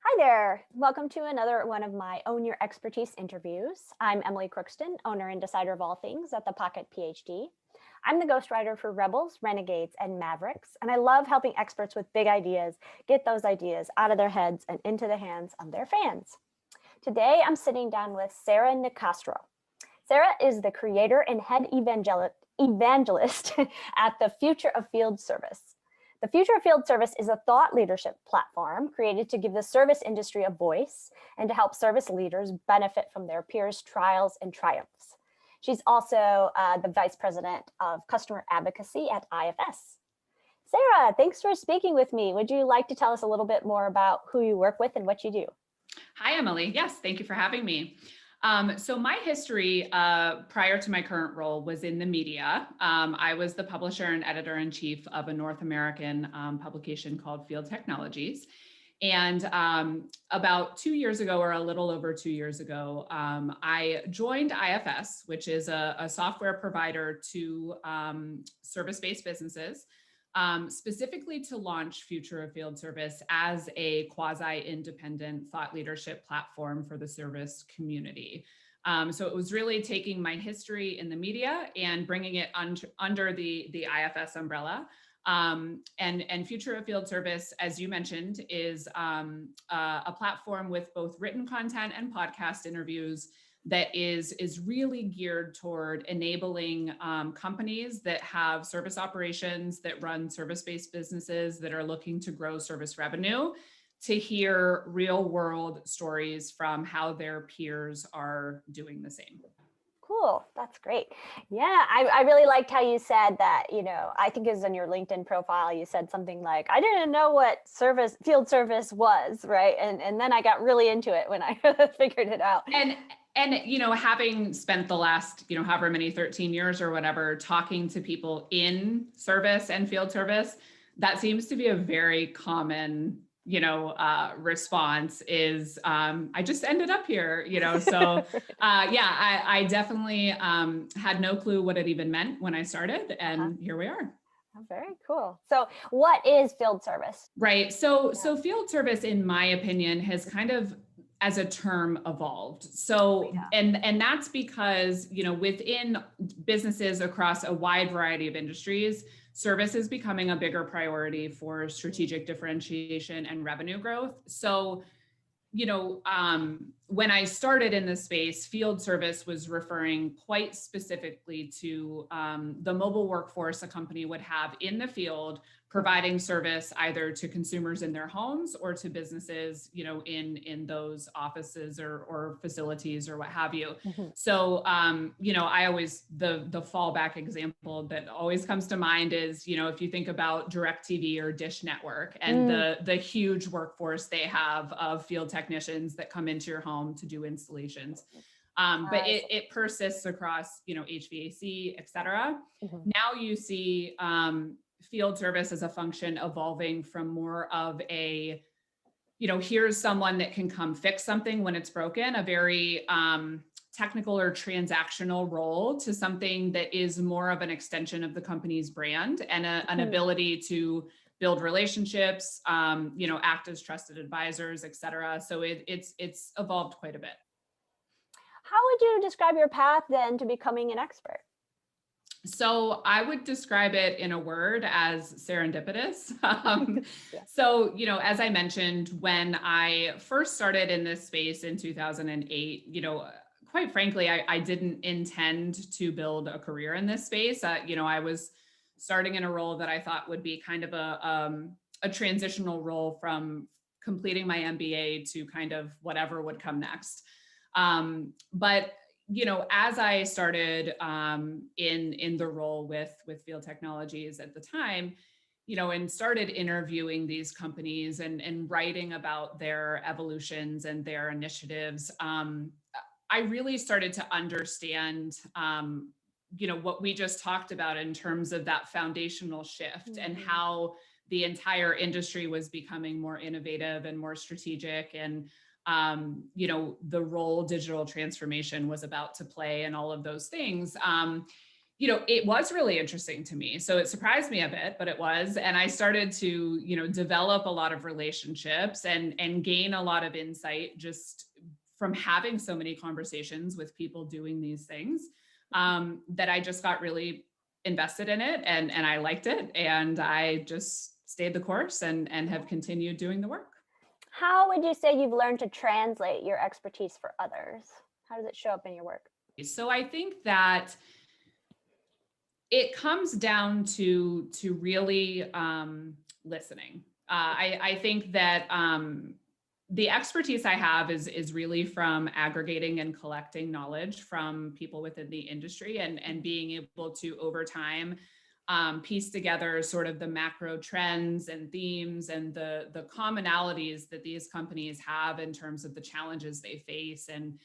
Hi there. Welcome to another one of my Own Your Expertise interviews. I'm Emily Crookston, owner and decider of all things at the Pocket PhD. I'm the ghostwriter for Rebels, Renegades, and Mavericks, and I love helping experts with big ideas get those ideas out of their heads and into the hands of their fans. Today, I'm sitting down with Sarah Nicastro. Sarah is the creator and head evangelist at the Future of Field Service. The Future of Field Service is a thought leadership platform created to give the service industry a voice and to help service leaders benefit from their peers' trials and triumphs. She's also the Vice President of Customer Advocacy at IFS. Sarah, thanks for speaking with me. Would you like to tell us a little bit more about who you work with and what you do? Hi, Emily. Yes, thank you for having me. So my history prior to my current role was in the media. I was the publisher and editor-in-chief of a North American publication called Field Technologies. And about 2 years ago, or a little over 2 years ago, I joined IFS, which is a software provider to service-based businesses, specifically to launch Future of Field Service as a quasi-independent thought leadership platform for the service community. So it was really taking my history in the media and bringing it under the IFS umbrella. And Future of Field Service, as you mentioned, is a platform with both written content and podcast interviews that is really geared toward enabling companies that have service operations, that run service-based businesses, that are looking to grow service revenue, to hear real world stories from how their peers are doing the same. Cool. That's great. Yeah, I really liked how you said that, I think it was on your LinkedIn profile, you said something like, I didn't know what field service was, right? And then I got really into it when I figured it out. And having spent the last, however many 13 years or whatever, talking to people in service and field service, that seems to be a very common, response is, I just ended up here, so I definitely had no clue what it even meant when I started, and here we are. Oh, very cool. So what is field service? Right. So field service, in my opinion, has kind of, as a term, evolved. So, and that's because, within businesses across a wide variety of industries, service is becoming a bigger priority for strategic differentiation and revenue growth. So, when I started in this space, field service was referring quite specifically to the mobile workforce a company would have in the field, providing service either to consumers in their homes or to businesses, in those offices or facilities or what have you. Mm-hmm. So, I always, the fallback example that always comes to mind is, if you think about DirecTV or Dish Network and the huge workforce they have of field technicians that come into your home to do installations. But it persists across, HVAC, et cetera. Mm-hmm. Now you see field service as a function evolving from more of a, here's someone that can come fix something when it's broken, a very technical or transactional role, to something that is more of an extension of the company's brand and an ability to build relationships, act as trusted advisors, et cetera. So it's evolved quite a bit. How would you describe your path then to becoming an expert? So I would describe it in a word as serendipitous. So, as I mentioned, when I first started in this space in 2008, quite frankly, I didn't intend to build a career in this space. I was starting in a role that I thought would be kind of a transitional role from completing my MBA to kind of whatever would come next. But as I started in the role with Field Technologies at the time, and started interviewing these companies and writing about their evolutions and their initiatives, I really started to understand, what we just talked about in terms of that foundational shift and how the entire industry was becoming more innovative and more strategic, and the role digital transformation was about to play and all of those things. it was really interesting to me. So it surprised me a bit, but it was. And I started to, develop a lot of relationships and gain a lot of insight just from having so many conversations with people doing these things, that I just got really invested in it and I liked it. And I just stayed the course and have continued doing the work. How would you say you've learned to translate your expertise for others? How does it show up in your work? So I think that it comes down to really listening. I think that the expertise I have is really from aggregating and collecting knowledge from people within the industry and being able to, over time, piece together sort of the macro trends and themes and the commonalities that these companies have in terms of the challenges they face and,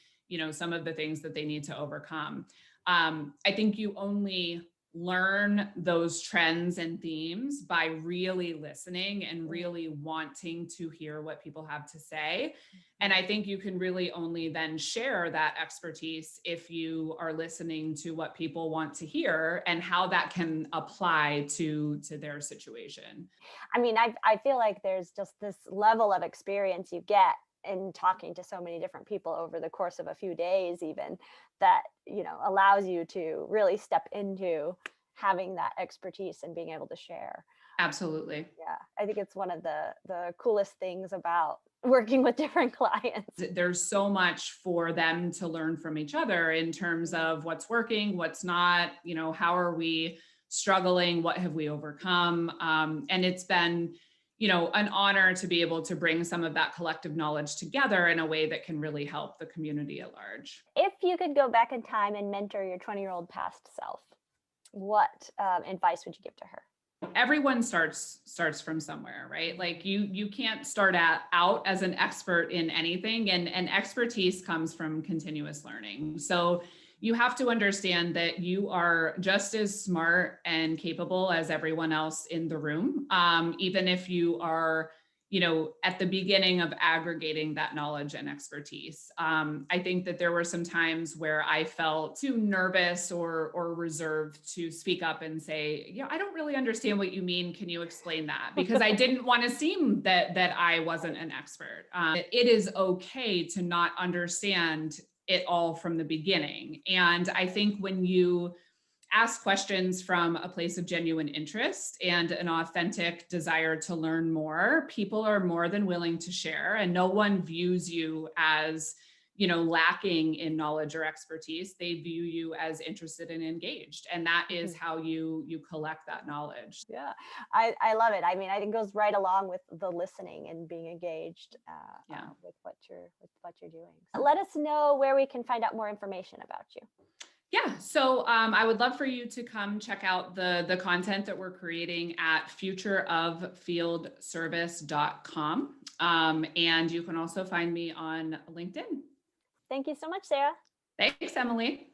some of the things that they need to overcome. I think you only learn those trends and themes by really listening and really wanting to hear what people have to say. And I think you can really only then share that expertise if you are listening to what people want to hear and how that can apply to their situation. I mean, I feel like there's just this level of experience you get in talking to so many different people over the course of a few days, even, that allows you to really step into having that expertise and being able to share. Absolutely. Yeah, I think it's one of the coolest things about working with different clients. There's so much for them to learn from each other in terms of what's working, what's not, how are we struggling, what have we overcome, and it's been an honor to be able to bring some of that collective knowledge together in a way that can really help the community at large. If you could go back in time and mentor your 20-year-old past self, what advice would you give to her? Everyone starts from somewhere, right? Like you can't start out as an expert in anything, and expertise comes from continuous learning. So you have to understand that you are just as smart and capable as everyone else in the room, even if you are, at the beginning of aggregating that knowledge and expertise. I think that there were some times where I felt too nervous or reserved to speak up and say, I don't really understand what you mean. Can you explain that? Because I didn't want to seem that I wasn't an expert. It is okay to not understand it all from the beginning. And I think when you ask questions from a place of genuine interest and an authentic desire to learn more, people are more than willing to share, and no one views you as, lacking in knowledge or expertise. They view you as interested and engaged. And that is how you collect that knowledge. Yeah, I love it. I mean, I think it goes right along with the listening and being engaged with what you're doing. Let us know where we can find out more information about you. Yeah, so I would love for you to come check out the content that we're creating at futureoffieldservice.com. And you can also find me on LinkedIn. Thank you so much, Sarah. Thanks, Emily.